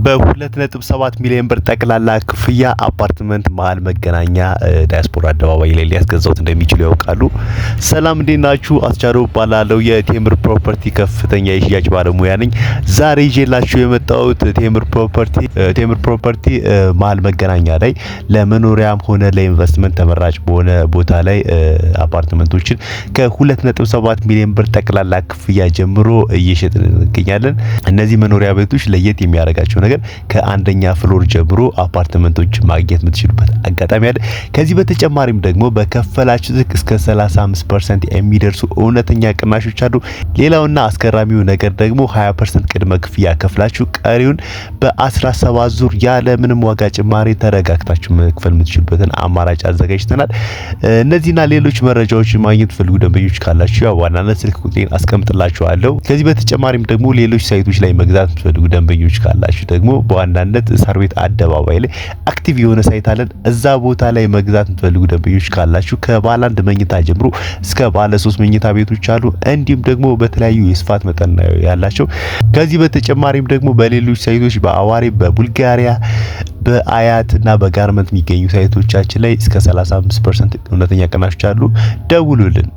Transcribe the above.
በ2.7 ሚሊዮን ብር ጠቅላላ ክፍያ አፓርትመንት መሃል መገናኛ ዳያስፖራ አደባባይ ላይ ሊያስገዛውት እንደሚችሉ ያውቃሉ? ሰላም እንዴት ናችሁ? አስቻለው ባላለው የቴምር ፕሮፐርቲ ከፍተኛ የሽያጭ ባለሙያ ነኝ። ዛሬ ይዤላችሁ የመጣሁት ቴምር ፕሮፐርቲ መሃል መገናኛ ላይ ለመኖሪያም ሆነ ለኢንቨስትመንት ተመራጭ በሆነ ቦታ ላይ አፓርትመንቶችን ከ2.7 ሚሊዮን ብር ጠቅላላ ክፍያ ጀምሮ እየሸጥን እንገኛለን። እነዚህ መኖሪያ ቤቶች ለየት የሚያደርጋቸው ነገር ከአንደኛ ፍሎር ጀምሮ አፓርትመንቶች ማግኘት የምትችሉበት አጋጣሚ አለ። ከዚህ በተጨማሪም ደግሞ በከፈላችሁ ልክ እስከ 35% የሚደርሱ እውነተኛ ቅናሾች አሉ። ሌላውና አስገራሚው ነገር ደግሞ 20% ቅድመ ክፍያ ከፍላችሁ ቀሪውን በ17 ዙር ያለ ምንም ዋጋ ጭማሪ ተረጋግታችሁ መክፈል የምትችሉበትን አማራጭ አዘጋጅተናል። እነዚህና ሌሎች መረጃዎችን ማግኘት ፈልጉ ደንበኞች ካላችሁ ያው ዋናነት ስልክ ቁጥሬን አስቀምጥላችኋለሁ። ከዚህ በተጨማሪም ደግሞ ሌሎች ሳይቶች ላይ መግዛት የምትፈልጉ ደንበኞች ካላችሁ ደግሞ በዋናነት ሳር ቤት አደባባይ ላይ አክቲቭ የሆነ ሳይት አለን። እዛ ቦታ ላይ መግዛት የምትፈልጉ ደንበኞች ካላችሁ ከባለ 1 መኝታ ጀምሮ እስከ ባለ 3 መኝታ ቤቶች አሉ። እንዲሁም ደግሞ በተለያዩ የስፋት መጠን ያላቸው። ከዚህ በተጨማሪም ደግሞ በሌሎች ሳይቶች በአዋሬ፣ በቡልጋሪያ፣ በአያት እና በጋርመንት የሚገኙ ሳይቶቻችን ላይ እስከ 35% እውነተኛ ቅናሾች አሉ። ደውሉልን።